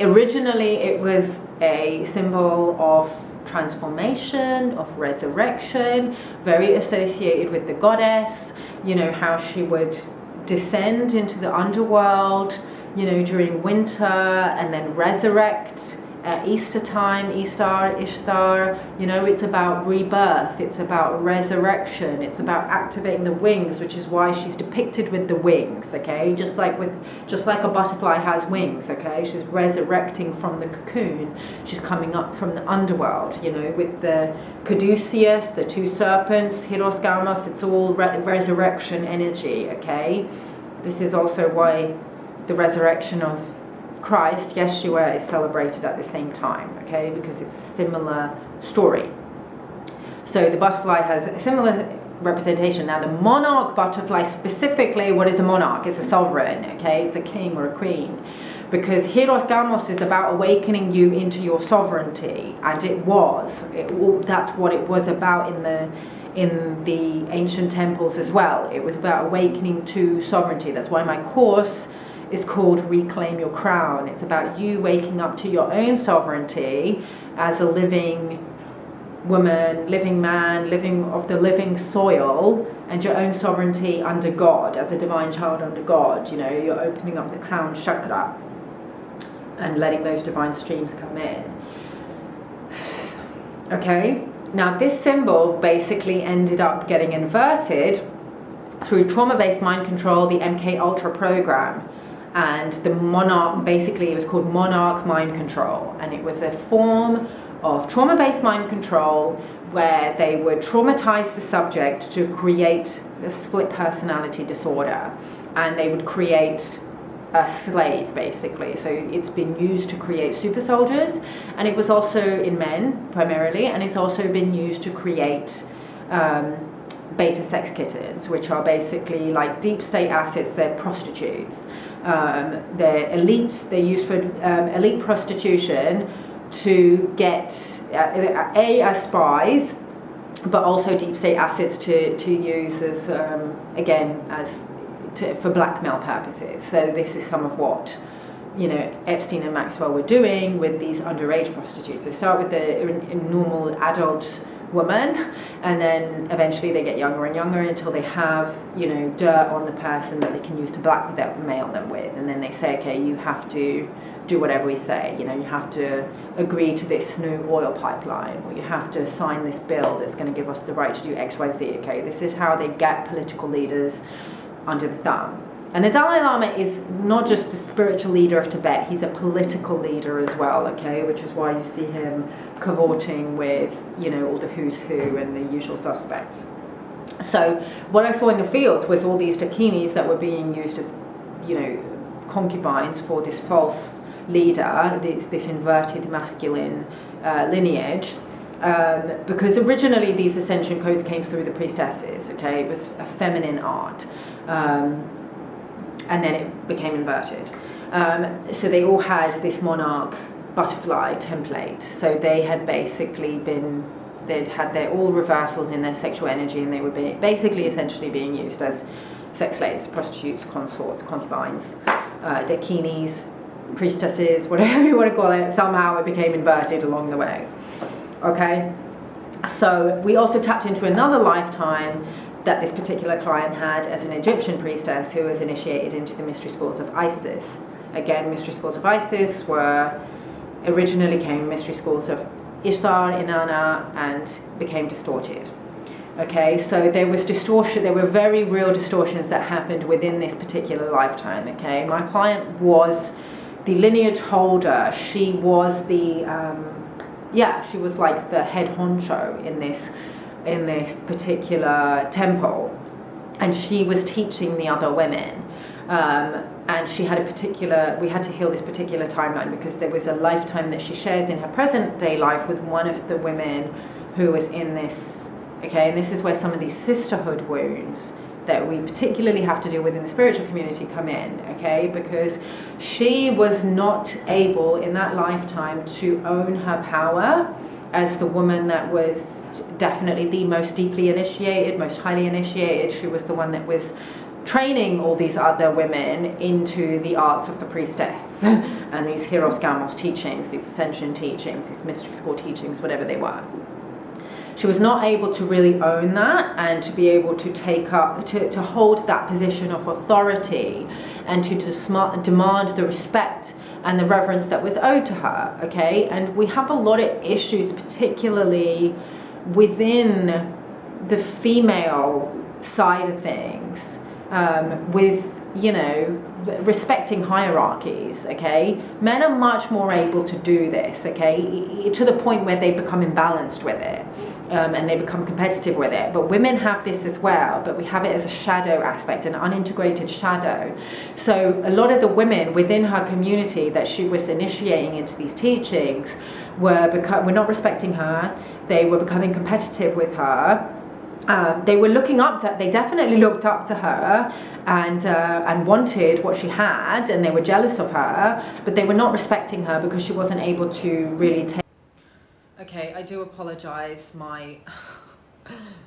Originally, it was a symbol of transformation, of resurrection, very associated with the goddess, how she would descend into the underworld, during winter, and then resurrect at Easter time, Ishtar, it's about rebirth, it's about resurrection, it's about activating the wings, which is why she's depicted with the wings, okay, just like a butterfly has wings, okay, she's resurrecting from the cocoon, she's coming up from the underworld, with the caduceus, the two serpents, Hieros Gamos, it's all resurrection energy, okay. This is also why the resurrection of Christ, Yeshua, is celebrated at the same time, okay, because it's a similar story. So the butterfly has a similar representation. Now the monarch butterfly, specifically, what is a monarch? It's a sovereign, okay, it's a king or a queen, because Hieros Gamos is about awakening you into your sovereignty, and that's what it was about in the ancient temples as well. It was about awakening to sovereignty. That's why my course is called Reclaim Your Crown. It's about you waking up to your own sovereignty as a living woman, living man, living of the living soil, and your own sovereignty under God, as a divine child under God. You're opening up the crown chakra and letting those divine streams come in. Okay, now this symbol basically ended up getting inverted through trauma-based mind control, the MK Ultra program. And the monarch, basically it was called monarch mind control, and it was a form of trauma-based mind control where they would traumatize the subject to create a split personality disorder, and they would create a slave, basically. So it's been used to create super soldiers, and it was also in men primarily, and it's also been used to create beta sex kittens, which are basically like deep state assets. They're prostitutes. They're elite. They're used for elite prostitution to get as spies, but also deep state assets to use as again for blackmail purposes. So this is some of what Epstein and Maxwell were doing with these underage prostitutes. They start with a normal adult woman, and then eventually they get younger and younger until they have dirt on the person that they can use to blackmail them with, and then they say, okay, you have to do whatever we say, you have to agree to this new oil pipeline, or you have to sign this bill that's going to give us the right to do XYZ. Okay, this is how they get political leaders under the thumb. And the Dalai Lama is not just the spiritual leader of Tibet, he's a political leader as well, okay, which is why you see him cavorting with, all the who's who and the usual suspects. So what I saw in the fields was all these Dakinis that were being used as, concubines for this false leader, this inverted masculine lineage. Because originally these ascension codes came through the priestesses, okay, it was a feminine art. And then it became inverted. So they all had this monarch butterfly template. So they had basically they'd had all reversals in their sexual energy, and they were basically essentially being used as sex slaves, prostitutes, consorts, concubines, dakinis, priestesses, whatever you want to call it. Somehow it became inverted along the way. Okay? So we also tapped into another lifetime that this particular client had as an Egyptian priestess who was initiated into the mystery schools of Isis. Again, mystery schools of Isis originally came mystery schools of Ishtar, Inanna, and became distorted. Okay, so there was distortion, there were very real distortions that happened within this particular lifetime, okay? My client was the lineage holder. She was she was like the head honcho in this particular temple, and she was teaching the other women, and she had we had to heal this particular timeline because there was a lifetime that she shares in her present day life with one of the women who was in this, okay, and this is where some of these sisterhood wounds that we particularly have to deal with in the spiritual community come in, okay, because she was not able in that lifetime to own her power as the woman that was definitely the most deeply initiated, most highly initiated. She was the one that was training all these other women into the arts of the priestess and these Hieros Gamos teachings, these ascension teachings, these mystery school teachings, whatever they were. She was not able to really own that and to be able to take up, to hold that position of authority and to demand the respect and the reverence that was owed to her, okay? And we have a lot of issues, particularly within the female side of things, with, respecting hierarchies, okay? Men are much more able to do this, okay, to the point where they become imbalanced with it, and they become competitive with it. But women have this as well, but we have it as a shadow aspect, an unintegrated shadow. So a lot of the women within her community that she was initiating into these teachings were not respecting her. They were becoming competitive with her. They definitely looked up to her and wanted what she had, and they were jealous of her, but they were not respecting her because she wasn't able to really take. Okay, I do apologize. My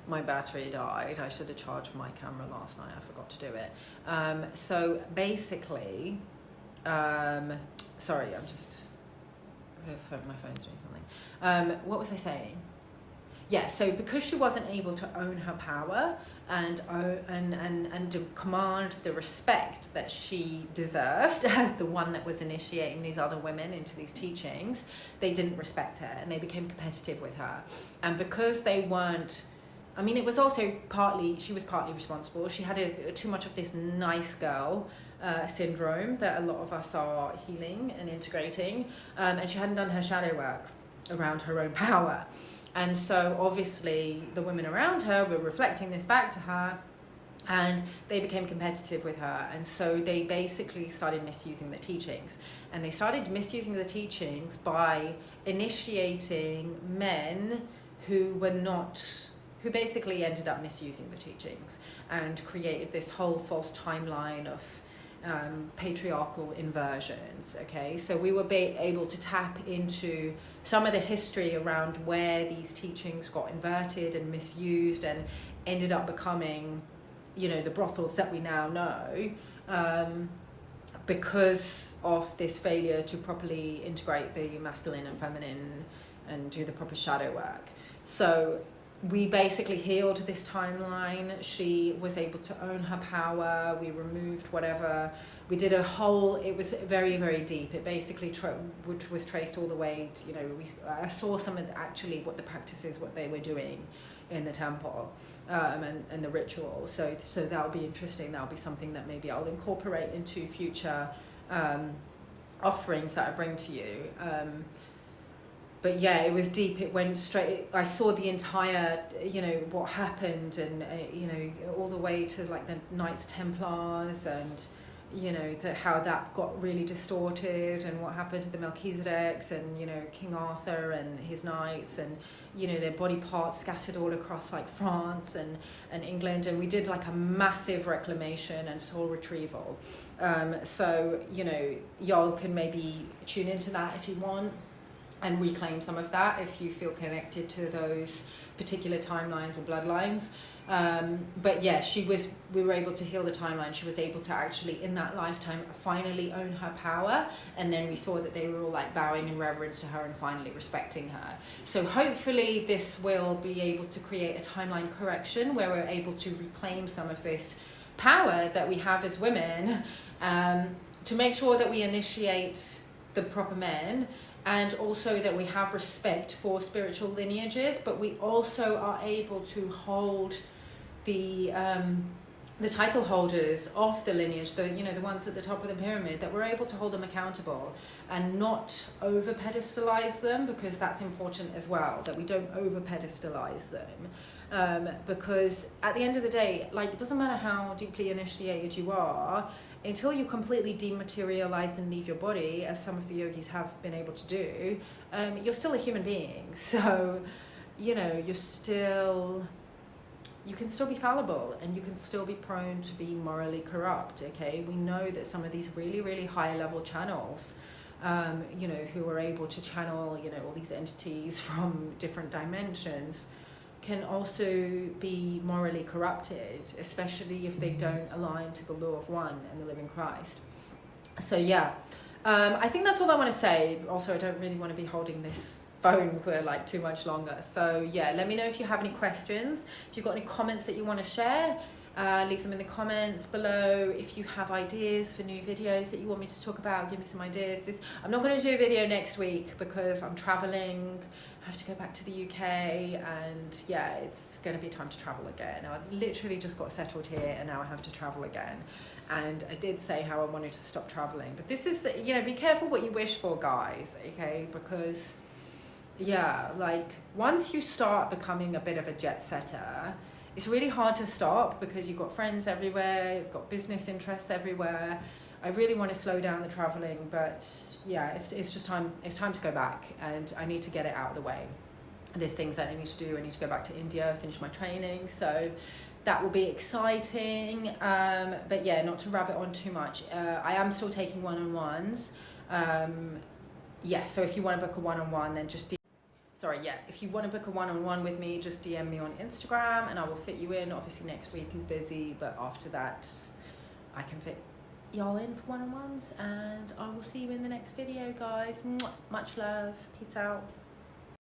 battery died. I should have charged my camera last night. I forgot to do it. So basically, sorry, my phone's doing something. What was I saying? Yeah, so because she wasn't able to own her power and to command the respect that she deserved as the one that was initiating these other women into these teachings, they didn't respect her and they became competitive with her. And because they weren't, it was also she was partly responsible. She had too much of this nice girl syndrome that a lot of us are healing and integrating, and she hadn't done her shadow work around her own power. And so obviously the women around her were reflecting this back to her, and they became competitive with her. And so they basically started misusing the teachings. And they started misusing the teachings by initiating men who basically ended up misusing the teachings and created this whole false timeline of patriarchal inversions. Okay, so we were able to tap into some of the history around where these teachings got inverted and misused and ended up becoming, you know, the brothels that we now know, because of this failure to properly integrate the masculine and feminine and do the proper shadow work. So we basically healed this timeline. She was able to own her power. We removed whatever. We did a whole, it was very, very deep. It basically which was traced all the way to, you know, I saw some of actually what the practices, what they were doing in the temple, and the ritual. So that'll be interesting. That'll be something that maybe I'll incorporate into future offerings that I bring to you. But yeah, it was deep. It went straight. I saw the entire, you know, what happened, and you know, all the way to like the Knights Templars, and you know, how that got really distorted, and what happened to the Melchizedeks, and you know, King Arthur and his knights, and you know, their body parts scattered all across like France and England, and we did like a massive reclamation and soul retrieval. So you know, y'all can maybe tune into that if you want, and reclaim some of that if you feel connected to those particular timelines or bloodlines. But yeah, we were able to heal the timeline. She was able to actually, in that lifetime, finally own her power. And then we saw that they were all like bowing in reverence to her and finally respecting her. So hopefully this will be able to create a timeline correction where we're able to reclaim some of this power that we have as women, to make sure that we initiate the proper men, and also that we have respect for spiritual lineages, but we also are able to hold the title holders of the lineage, the ones at the top of the pyramid, that we're able to hold them accountable and not over pedestalize them, because that's important as well, that we don't over pedestalize them, because at the end of the day, like, it doesn't matter how deeply initiated you are, until you completely dematerialize and leave your body, as some of the yogis have been able to do, you're still a human being. So, you know, you can still be fallible, and you can still be prone to be morally corrupt. Okay, we know that some of these really, really high level channels, you know, who are able to channel, you know, all these entities from different dimensions, can also be morally corrupted, especially if they don't align to the law of one and the living Christ. So yeah, I think that's all I want to say. Also, I don't really want to be holding this phone for like too much longer. So yeah, let me know if you have any questions. If you've got any comments that you want to share, leave them in the comments below. If you have ideas for new videos that you want me to talk about, give me some ideas. I'm not going to do a video next week because I'm traveling. I have to go back to the UK, and yeah, it's going to be time to travel again. I've literally just got settled here, and now I have to travel again. And I did say how I wanted to stop traveling, but this is, you know, be careful what you wish for, guys, okay? Because yeah, like, once you start becoming a bit of a jet setter, it's really hard to stop, because you've got friends everywhere, you've got business interests everywhere. I really want to slow down the traveling, but yeah, it's just time. It's time to go back, and I need to get it out of the way. There's things that I need to do. I need to go back to India, finish my training, so that will be exciting. But yeah, not to rabbit on too much. I am still taking one-on-ones. Yeah, so if you want to book a one-on-one, then just if you want to book a one-on-one with me, just DM me on Instagram and I will fit you in. Obviously next week is busy, but after that I can fit y'all in for one-on-ones, and I will see you in the next video, guys. Much love. Peace out.